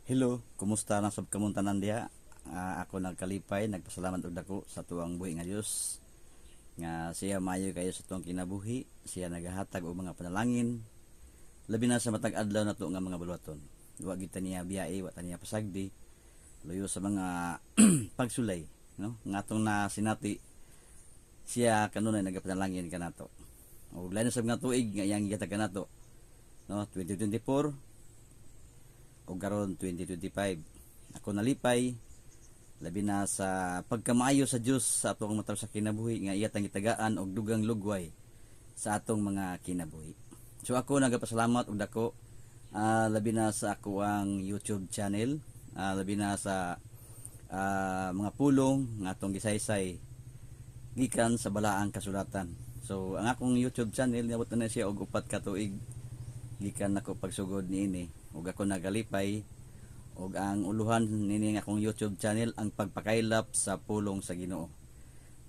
Hello, kumusta na sab kamuntanan diha? Ako nagkalipay, nagpasalamat og dako sa tuang buhi nga Dios nga siya maayo kayo sa tuang kinabuhi, siya nagahatag og mga panalangin labi na sa matag adlaw nato nga mga bulwaton. Wa gid ta niya biyae, wa ta niya pasagdi, luyo sa mga pagsulay, no? Nga atong na sinati siya kanunay nagapanalangin kanato. Og lain na sab nga tuig nga iyang gihatag kanato, no? 2024 o karon 2025. Ako nalipay labi na sa pagkamaayo sa Dios sa atong mataw sa kinabuhi nga iya tang gitagaan og dugang lugway sa atong mga kinabuhi. So ako nagapasalamat og dako labi na sa ako ang YouTube channel, labi na sa mga pulong nga atong gisaysay gikan sa balaang kasulatan. So ang akong YouTube channel niabot na siya og 4 ka tuig gikan nako pagsugod niini ug ako nagalipay og ang uluhan nini nga akong YouTube channel ang pagpakaylap sa pulong sa Ginoo.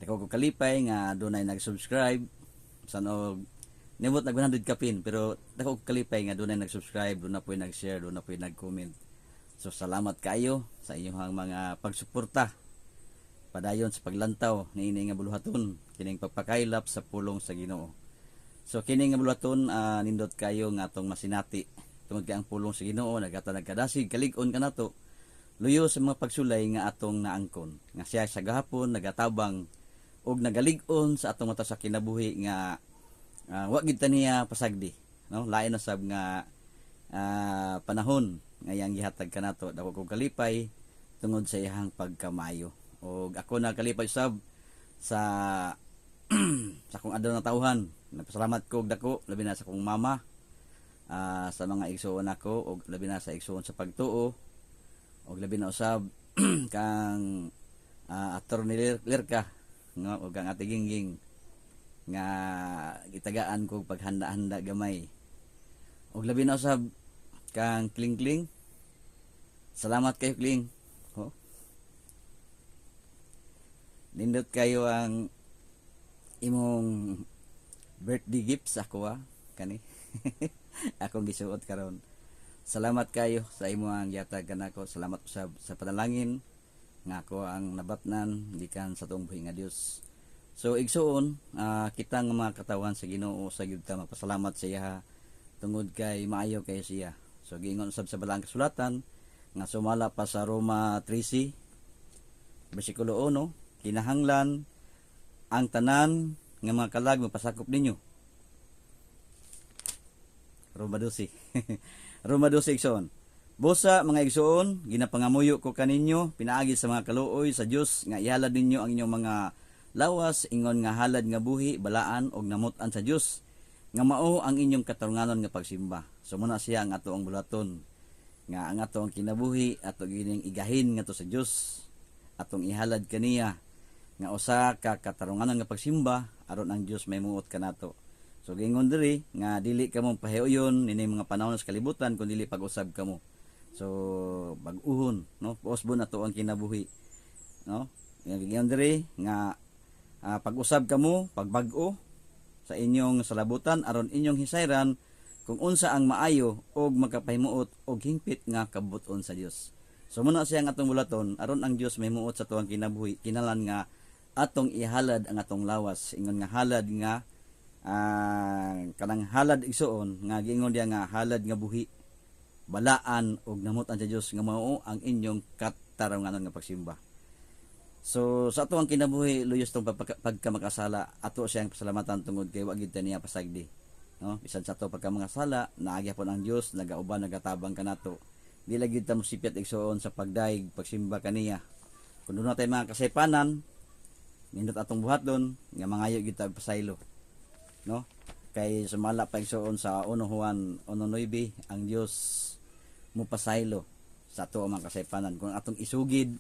Dako ko kalipay nga dunay nag-subscribe sanog nimot nag 100 kapin pero dako ko kalipay nga dunay nag-subscribe, dunay na po'y nag-share, dunay na po'y nag-comment. So salamat kayo sa inyong mga pagsuporta padayon sa paglantaw niini nga buluhaton kining pagpakaylap sa pulong sa Ginoo. So kini nga buluhaton nindot kayo nga atong masinati tungod kay ang pulong sa Ginoo nagkadasig kalig-on kanato luyo sa mga pagsulay nga atong naangkon nga siya sa gahapon nagatabang og nagalig-on sa atong mata sa kinabuhi nga wa gid ta niya pasagdi, no? Lain na sab nga panahon nga iyang gihatag kanato dako ko kalipay tungod sa iyang pagkamayo. Og ako nakalipay sab sa sa akong adlaw na tawhan. Nagpasalamat ko og dako labi na sa akong mama, sa mga igsoon ako og labi na sa igsoon sa pagtuo og labi na usab kang Attorney Lirka nga og ang Ate Gingging nga gitagaan ko paghanda-handa gamay og labi na usab kang Kling Kling. Salamat kayo Kling. Oh. Nindot kayo ang imong birthday gift sa ako kani akong gisuot karon. Salamat kayo sa imong gihatag kanako. Salamat usab sa panalangin nga ako ang nabatnan gikan sa tuong buhi nga Dios. So igsuon kita nga mga katawan sa Ginoo sa gyud ta magpasalamat sa iya tungod kay maayo kay siya. So giingon usab sa balaang kasulatan nga sumala pa sa Roma 13 bersikulo 1, kinahanglan ang tanan nga mga kalag mapasakop ninyo. Roma 12. Roma 12 igsoon. Busa mga igsoon, ginapangamuyo ko kaninyo pinaagi sa mga kaluoy sa Dios nga ihalad ninyo ang inyong mga lawas ingon nga halad nga buhi, balaan og namutan sa Dios nga mao ang inyong katarunganon nga pagsimba. So muna siya ang ato ang bulaton nga ang ato ang kinabuhi ato gining igahin nga to sa Dios atong ihalad kaniya nga usa ka katarunganon nga pagsimba aron ang Dios may muot kanato. So gingon diri nga dili kamo pahiuyon nini mga panahon sa kalibutan kun dili pag-usab kamo. So bag-uhon, no? Puosbon nato ang kinabuhi, no? Gingon diri nga pag-usab kamo, pagbag-o sa inyong salabutan aron inyong hisayran kung unsa ang maayo og makapahimuot og hingpit nga kabuton sa Dios. So muna siya ang atong bulaton aron ang Dios may muot sa tuang kinabuhi kinahanglan nga atong ihalad ang atong lawas ingon nga halad nga kanang halad igsoon nga giingon diya nga halad nga buhi, balaan og namutan sa Dios nga mao ang inyong katarunganon nga pagsimba. So sa ato ang kinabuhi luyos tong pagkamakasala ato siyang pasalamatan tungod kay wa gid ta niya pasagdi, no? Bisan sa ato pagkamakasala naagyapon ang Dios nagauban nagatabang kanato. Di lagi ta mosipyat igsoon sa pagdaig pagsimba kaniya. Kun doon natin mga kasaypanan nindot atong buhaton nga mangayo gid ta pasaylo, no? Kay sumala pa igsoon sa 1 Juan 1:9 ang Dios mo pasaylo sa ato ang mga kasaypanan kung atong isugid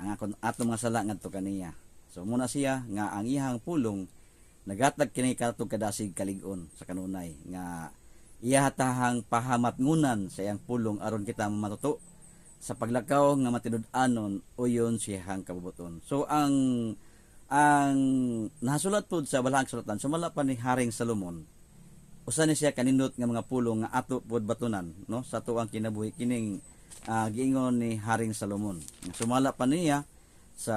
ang atong mga sala ngadto kaniya. So muna siya nga ang iyang pulong nagatag kini kadtong kadasig kalig-on sa kanunay nga iya hatahang pahamatngunan sa iyang pulong aron kita matuto sa paglakaw nga matinud-anon uyon siyang kabubuton. So ang nasulat pod sa balaang kasulatan sumala pa ni Haring Salomon usa ni siya kanindot nga mga pulong nga ato pod batunan, no? Sa tuang kinabuhi kining giingon ni Haring Salomon. Sumala pa niya sa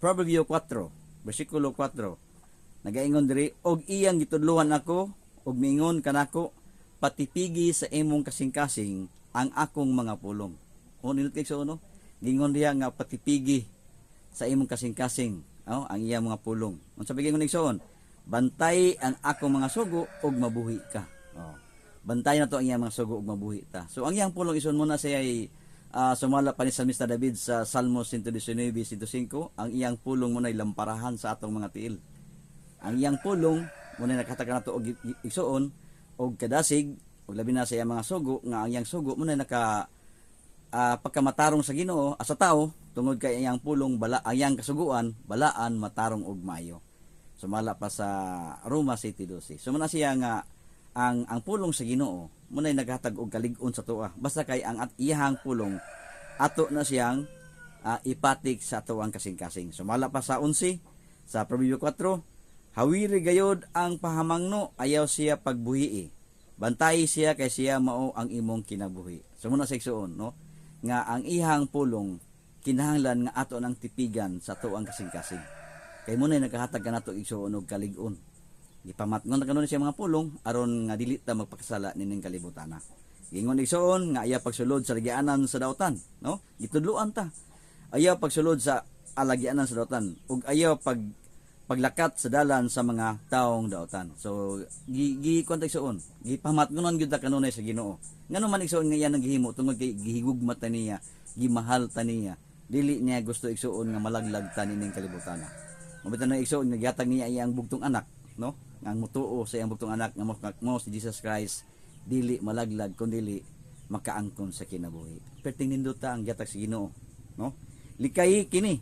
Proverbio 4, versikulo 4. Nagaingon diri, og iyang gitudluhan ako, og mingon kanako, patipigi sa imong kasing-kasing ang akong mga pulong. O nilot kay so no? Gingon diya nga patipigi sa imong kasing-kasing, ang iyang mga pulong. Unsa gingon ni Igsoon? Bantay ang akong mga sugo og mabuhi ka. Bantay na to ang iyang mga sugo ug mabuhi ta. So ang iyang pulong ison muna siya ay sumala pa ni Salmista David sa Salmo 119:105, ang iyang pulong muna ay lamparahan sa atong mga tiil. Ang iyang pulong muna nakatag nato og igsoon og kadasig ug labi na sa iyang mga sugo nga ang iyang sugo muna naka pagkamatarong sa Ginoo sa tao tungod kay iyang pulong bala ang iyang kasuguan balaan matarong og maayo. Sumala pa sa Roma 7:12. So muna siya nga ang pulong sa Ginoo munay naghatag og kalig-on sa tuwa basta kay ang iyang pulong ato na siyang ipatik sa tuwang kasing-kasing. Sumala pa sa 11 sa Proverbio 4, hawiri gayod ang pahamangno, ayaw siya pagbuhii, bantay siya kay siya mao ang imong kinabuhi. So muna sa igsoon no nga ang iyang pulong kinahanglan nga ato nang tipigan sa tuwang kasing-kasing kay munay naghahatag kanato igsoon og kalig-on. Gipamatngon na kanon siya mga pulong aron nga dili ta magpakasala nining kalibutana. Gingon igsoon nga ayaw pagsulod sa lagianan sa daotan, no? Gitudloan ta. Ayaw pagsulod sa alagianan sa daotan ug ayaw paglakat sa dalan sa mga taong daotan. So gikontak igsoon, gipamatngonon gyud ta kanunay sa Ginoo. Ngano man igsoon nga iya nang gihimo tungod kay gihigugma ta niya, gimahal ta niya. Dili niya gusto igsoon nga malaglag ta nining kalibutana. Mabitan na igsoon nga gihatag niya iyang bugtong anak, no? Ang mutuo sa iyang bugtong anak nga mo si Jesus Christ dili malaglag kundi makaangkon sa kinabuhi. Perting nindota ang gihatag sa Ginoo, no? Likay kini,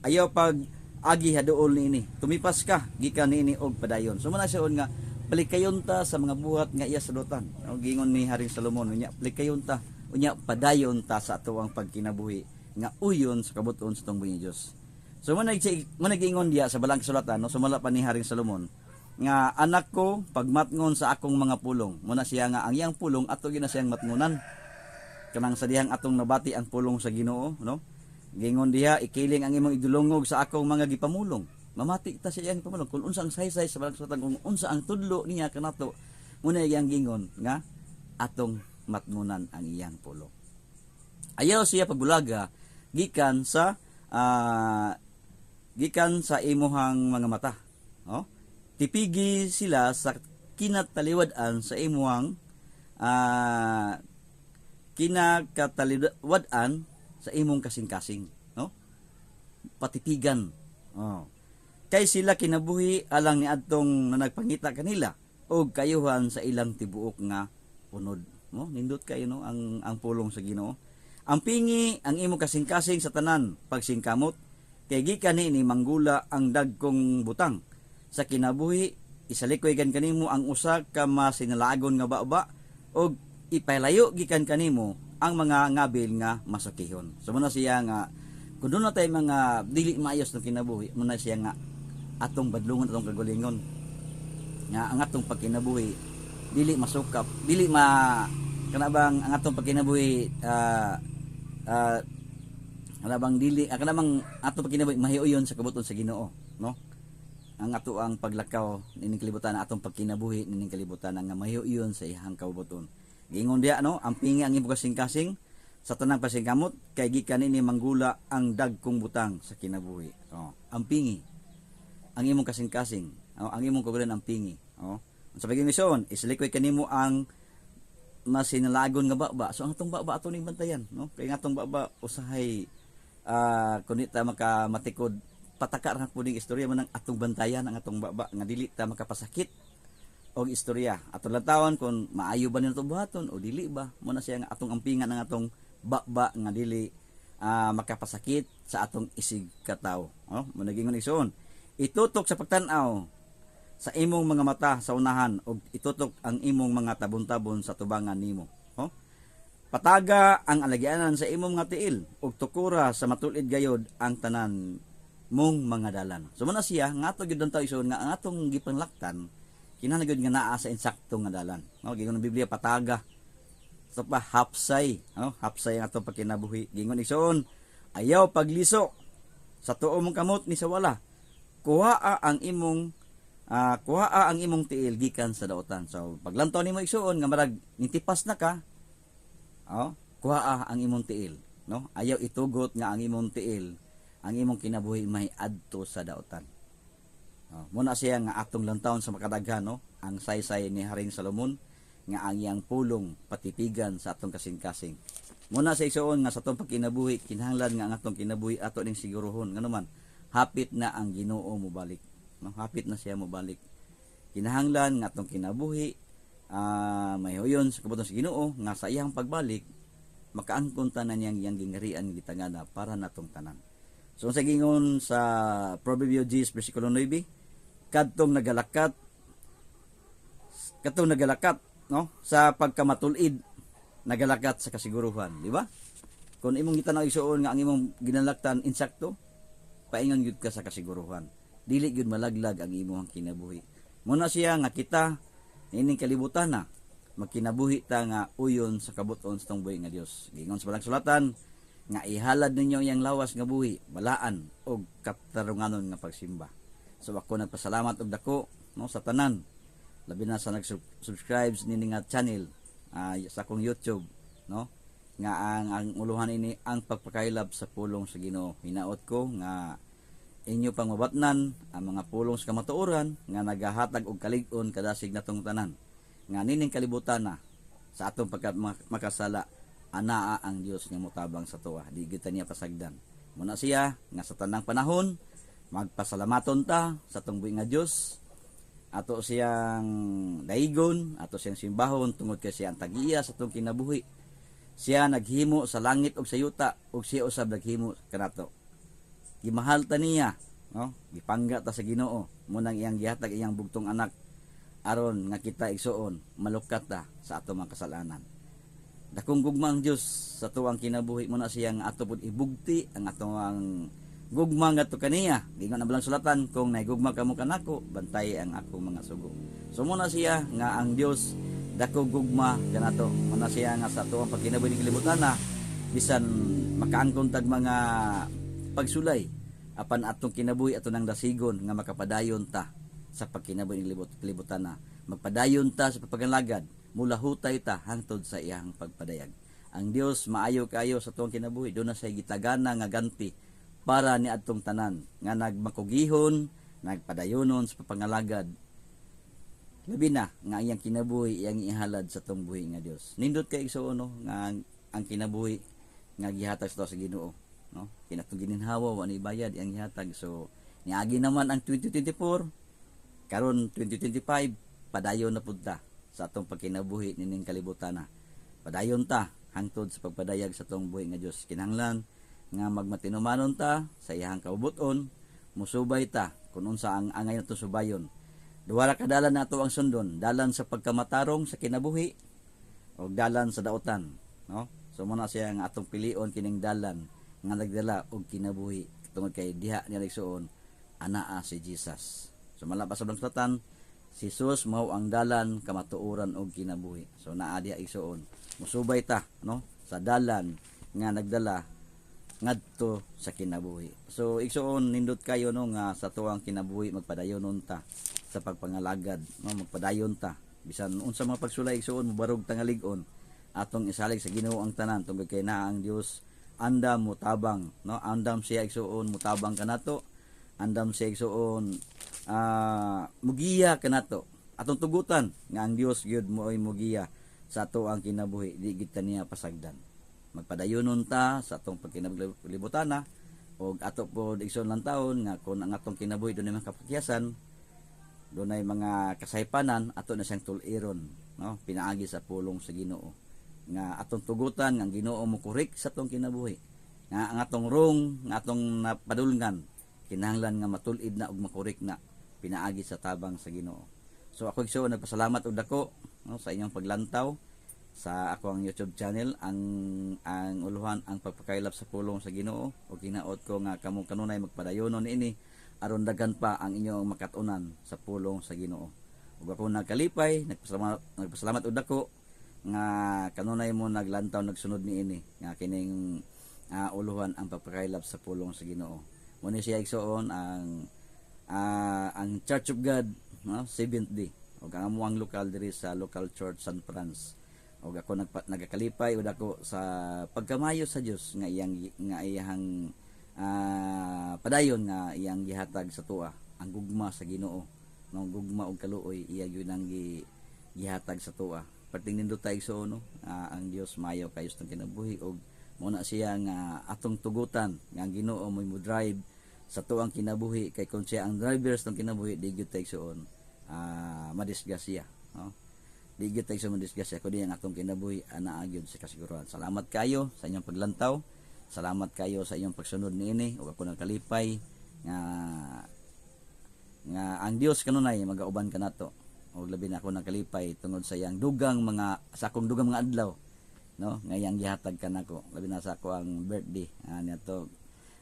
ayaw pag agi haduol niini. Tumipas ka gikan niini og padayon. So man siya nga palikayon ta sa mga buhat nga iya sadutan. Gingon ni Haring Salomon unya palikayon ta unya padayon ta sa atuang pagkinabuhi nga uyon sa kabuton sa tong buhi Dios. So man gingon diya sa balang kasulatan no sumala pa ni Haring Salomon nga anak ko pagmatngon sa akong mga pulong. Muna siya nga ang iyang pulong ato gina siyang matngunan. Kanang sa dihang atong nabati ang pulong sa Ginoo, no? Gingon diha ikiling ang imong idulongog sa akong mga gipamulong. Mamati ta sa iyang pamulong kung unsa ang saysay sa balang kasulatan kung unsa ang tudlo niya kanato. Muna iyang gingon nga atong matngunan ang iyang pulong. Ayaw siya pagbulaga gikan sa imuhang mga mata, no? Tipigi sila sa kinataliwadan sa imuhang kinakataliwadan sa imong kasing-kasing, no? Patipigan. Kay sila kinabuhi alang ni adtong nagpangita kanila og kayuhan sa ilang tibuok nga unod, no? Nindot kayo no ang pulong sa Ginoo. Ang pingi ang imong kasing-kasing sa tanan pagsingkamot kay gikan ni manggula ang dagkong butang. Sa kinabuhi isalikoy kan kanimo ang usa ka masinalagon nga baba og ipalayo gikan kanimo ang mga ngabil nga masakihon. So muna siya nga kun doon na tayo mga dili maayos ng kinabuhi, muna siya nga atong badlungon atong kagulingon nga ang atong pagkinabuhi dili masukap, dili kanabang ang atong pagkinabuhi kanabang atong pagkinabuhi mahiuyon sa kabuton sa Ginoo, no? Ang ato ang paglakaw nining kalibutan atong pagkinabuhi nining kalibutan nga mahiuyon sa ihang kabuton. Gingon diya no, ang pingi ang imong kasing-kasing sa tanang pasingkamot kay gikan ni manggula ang dagkong butang sa kinabuhi. Ang pingi ang imong kasing-kasing, ang imong kagulan ang pingi. Sa pagiging isalikoy kanimo ang masinalagon nga baba. So ang atong baba ato ning bantayan, no? Kay nga atong baba usahay kunita makamatikod pataka ra pud ning istorya man ang atong bantayan ang atong baba nga dili ta makapasakit og istorya. Atong lantawon kung maayo ba nito buhaton o dili ba. Muna siya nga atong ampingan ang atong baba nga dili makapasakit sa atong isig katawo. Muna gingon igsoon. Itutok sa pagtan-aw sa imong mga mata sa unahan og itutok ang imong mga tabon-tabon sa tubangan nimo. Pataga ang alagianan sa imong mga tiil ug tukura sa matulid gayod ang tanan mong mga dalan. So muna siya nga ato gyud dantaw igsoon nga ang atong gipanlaktan kinahanglan gyud nga naa sa insakto nga dalan. Gingon ang Biblia pataga sa pa hapsay, no? Hapsay ang atong pagkinabuhi. Gingon igsoon, ayaw pagliso sa tuo mong kamot ni sa wala. Kuhaa ang imong tiil gikan sa daotan. So paglantaw nimo igsoon nga marag nitipas na ka, kuhaa ang imong tiil, no? Ayaw itugot nga ang imong tiil, ang imong kinabuhi may adto sa daotan. Muna siya nga atong lantawon sa makadaghan, no? Ang saysay ni Haring Solomon nga ang iyang pulong patipigan sa atong kasing-kasing. Muna sa igsoon nga sa atong pagkinabuhi, kinahanglan nga ang atong kinabuhi ato ning siguruhon ngano man hapit na ang Ginoo mo balik, no? Hapit na siya mo balik. Kinahanglan nga atong kinabuhi may huyon sa kabutong sa Ginoo nga sa iyang pagbalik makaangkon tanan niyang gingarian gitangana para natong tanan. So sa gingon sa Proverbio 10 bersikulo 9, kadtong nagalakat no sa pagkamatulid nagalakat sa kasiguruhan, di ba? Kung imong gitanaw igsoon nga ang imong ginalaktan insakto, paingon gyud ka sa kasiguruhan. Dili gyud malaglag ang imong kinabuhi. Muna siya nga kita ining kalibutan na magkinabuhi ta nga uyon sa kabuton sa tong buhi nga Dios. Gingon sa Balang Sulatan nga ihalad ninyo iyang lawas nga buhi, balaan og katarunganon nga pagsimba. So ako nagpasalamat og dako, no, sa tanan, labi na sa nag-subscribe nini nga channel sa akong YouTube, no, nga ang uluhan ini ang pagpakailab sa pulong sa Ginoo. Hinaot ko nga inyo pang mabatnan ang mga pulong sa kamatuoran nga nagahatag og kalig-on kadasig natong tanan nga nining kalibutan na sa atong makasala anaa ang Dios nga motabang sa tuwa, di gyud niya pasagdan. Muna siya nga sa tanang panahon magpasalamaton ta sa atong buhi nga Dios, ato siyang daigon, ato siyang simbahon tungod kay siya ang tag-iya sa atong kinabuhi. Siya naghimo sa langit ug sa yuta ug siya usab naghimo kanato. Gimahal ta niya, no? Gipangga ta sa Ginoo munang iyang gihatag iyang bugtong anak aron nga kita igsuon malukat ta sa ato mga kasalanan. Dakong gugma ang Dios sa tuwang kinabuhi mo na siya nga ato pud ibugti ang atong gugma nga to kaniya. Gingon ang Balang Sulatan, kung naigugma kamo kanako, bantay ang akong mga sugo. So muna siya nga ang Dios dako gugma kanato. Muna siya nga sa tuwang pagkinabuhi ni kalibutan na bisan makaangkon tag mga pagsulay apan atong kinabuhi ato nang dasigon nga makapadayon ta sa pagkinabuhi ni kalibutan na. Magpadayon ta sa pagpangalagad, mula hutay ta hangtod sa iyang pagpadayag. Ang Dios maayo kayo sa tuwang kinabuhi, do na say gitagana nga ganti para ni adtong tanan nga nagmakugihon, nagpadayonon sa pagpangalagad. Labi na nga iyang kinabuhi iyang ihalad sa tong buhi nga Dios. Nindot kay igsoon, no, nga ang kinabuhi nga gihatag sa Ginoo, no? Kinatong gininhawa wa ni bayad iyang gihatag. So niagi naman ang 2024, karon 2025 padayon na pud ta sa atong pagkinabuhi nining kalibutan na. Padayon ta hangtod sa pagpadayag sa atong buhi nga Dios. Kinahanglan nga magmatinumanon ta sa iyang kaubuton, musubay ta kun unsa ang angay nato subayon. Duha ra ka dalan nato ang sundon, dalan sa pagkamatarong sa kinabuhi o dalan sa daotan, no? So muna siya nga atong pilion kining dalan nga nagdala og kinabuhi tungod kay diha niya nagsuon anaa si Jesus. So malapas sa Balang Sulatan, si Jesus mao ang dalan kamatuoran og kinabuhi. So naa diha igsuon, musubay ta, no, sa dalan nga nagdala ngadto sa kinabuhi. So igsuon nindot kayo, no, nga sa tuwang kinabuhi magpadayonon ta sa pagpangalagad, no, magpadayon ta bisan unsa mga pagsulay igsuon mobarog tangalig-on atong isalig sa Ginoo ang tanan tungod kay naa ang Dios andam mutabang, no, andam siya igsuon mutabang kanato, andam siya igsuon mugiya kanato atong tugutan nga ang Dios gyud mo'y mugiya sa ato ang kinabuhi, di gid niya pasagdan. Magpadayonon ta sa atong pagkinabuhi na og ato po igsoon lang taon nga kung ang atong kinabuhi dunay mga kapatiyasan, dunay mga kasaypanan, ato na siyang tuliron, no, pinaagi sa pulong sa Ginoo nga atong tugutan nga ang Ginoo mo korek sa atong kinabuhi, nga ang atong wrong nga atong napadulngan kinahanglan nga matulid na og makorek na pinaagi sa tabang sa Ginoo. So ako igsoon nagpasalamat og dako, no, sa inyong paglantaw sa ako ang YouTube channel. Ang uluhan ang pagpakailap sa pulong sa Ginoo o ginaot ko nga kamo kanunay magpadayonon ini aron daghan pa ang inyong makatunan sa pulong sa Ginoo. Ug ako nagkalipay, nagpasalamat og dako nga kanunay mo naglantaw nagsunod niini nga kining uluhan ang pagpakailap sa pulong sa Ginoo. Muna siya igsoon ang Church of God, no? Seventh Day ug ang amuang lokal diri sa local church San Franz. Ug ako nagakalipay ug ako sa pagkamayo sa Dios nga iyang padayon nga iyang gihatag sa tuwa ang gugma sa Ginoo, no? Gugma ug kaluoy iya gyud ang gihatag sa tuwa. Perting nindot tayo so, no? Ang Dios mayo kayo sa kinabuhi ug muna siya nga atong tugutan nga ang Ginoo mo drive sa tuang kinabuhi kay kung siya ang driver sa kinabuhi di gyud tayo soon madisgrasya, no? Di gyud tayo sa madisgrasya kundi ang atong kinabuhi anaa gyud sa kasiguruhan. Salamat kayo sa inyong paglantaw. Salamat kayo sa inyong pagsunod niini ug ako nagkalipay nga ang Dios kanunay magauban kanato. Og labi na ako nagkalipay tungod sa iyang dugang sa akong dugang mga adlaw, no? Nga iyang gihatag kanako labi na sa ako ang birthday niadto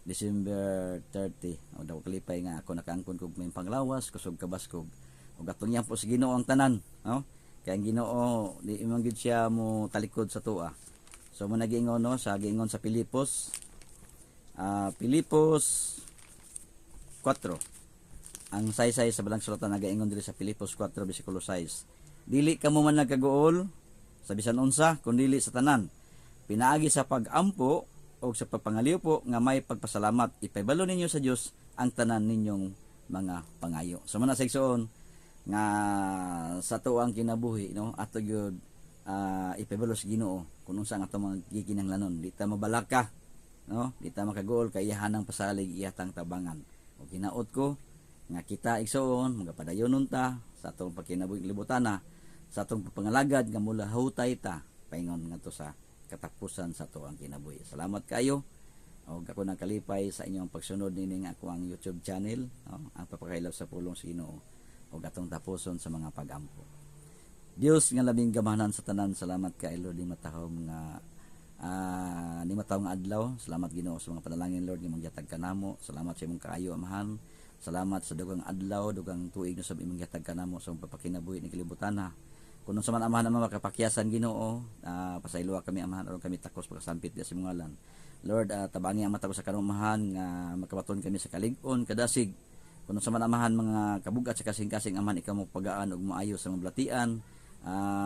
December 30. Og daw kalipay nga ako nakaangkon kog may panglawas kusog kabaskog. Og atong iyang po sa Ginoo ang tanan, no? Kay ang Ginoo di imong gid siya mo talikod sa tuwa. So mo nagiingon, no, sa giingon sa Pilipos Pilipos 4. Ang saysay sa balang sulatan nagaingon diri sa Pilipos 4 bersikulo 6. Dili kamo man nagkagool sa bisan unsa kun dili sa tanan. Pinaagi sa pag-ampo o sa pagpangaliw po nga may pagpasalamat. Ipaybalo ninyo sa Dios ang tanan ninyong mga pangayo. So man sa igsoon nga sa tuang kinabuhi, no, ato gyud ipaybalo sa Ginoo kung unsa nga ato magikinahanglanon. Di ta mabalaka, no? Di ta makagool kay iyahanang pasalig iyatang tabangan. O ginaot ko nga kita igsoon magapadayonon ta sa atong pagkinabuhi libutana sa atong pangalagad nga mula hutay ta paingon ngadto sa katapusan sa tuang kinabuhi. Salamat kayo. Og ako nagkalipay sa inyong pagsunod nining ako ang YouTube channel, no? Ang papakailaw sa pulong sa Ginoo og atong tapuson sa mga pag-ampo. Dios nga labing gamahanan sa tanan. Salamat kay Lord ni matahom nga ni matahong adlaw. Salamat Ginoo sa mga panalangin Lord nga mangyatag kanamo. Salamat sa imong kaayo amahan. Salamat sa dugang adlaw, dugang tuig no sa imong gihatag kanamo sa pagpakinabuhi ni kalibutan. Kung sa man amahan naman makapakyasan Ginoo, pasayloa kami amahan aron kami takos pagkasampit sa imong ngalan. Lord, tabangi ang mata ko sa kanong amahan nga makabaton kami sa kalig-on kadasig. Kung sa man amahan mga kabugat sa kasing-kasing amahan ikaw mo pagaan ug maayo sa mga blatian,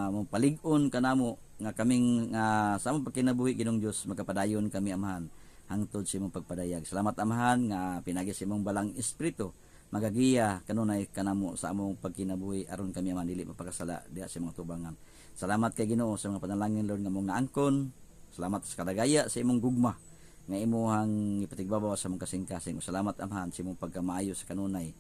mo palig-on kanamo nga kaming sa among pagkinabuhi Ginoong Dios magapadayon kami amahan hangtod sa imong pagpadayag. Salamat amahan nga pinagi sa imong balang espiritu magagiya kanunay kanamo sa among pagkinabuhi aron kami man dili mapakasala diha sa mga tubangan. Salamat kay Ginoo sa mga panalangin Lord nga mong naangkon. Salamat sa kadagaya sa imong gugma nga imuhang ipatigbabaw sa mong kasing-kasing. Salamat amahan sa imong pagkamaayo sa kanunay.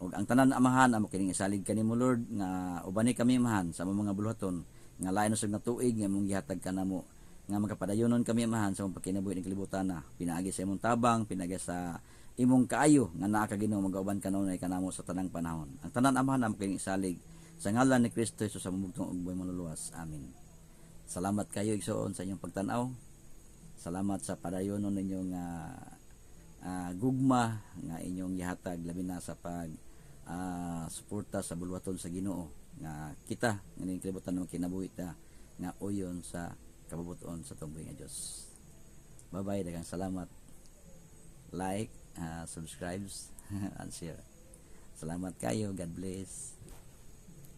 Ug ang tanan amahan amo kining isalig kanimo Lord nga ubani kami amahan sa among mga buluhaton nga lain usab nga tuig nga imong gihatag kanamo nga magapadayonon kami amahan sa among pagkinabuhi ning kalibutan. Pinaagi sa imong tabang, pinaagi sa imong kaayo nga naa ka Ginoo magauban kanunay kanamo sa tanang panahon. Ang tanan amahan amo kining isalig sa ngalan ni Kristo Jesus sa mamugtong ug buhay manluluwas. Amen. Salamat kayo igsoon sa inyong pagtan-aw. Salamat sa padayonon ninyong gugma nga inyong gihatag labi na sa pag suporta sa bulwaton sa Ginoo nga kita nganing kalibutan naman kinabuhi ta nga uyon sa kabubuton sa tunggoy nga Dios. Bye-bye, daghang salamat. Like, subscribe and share. Salamat kayo. God bless.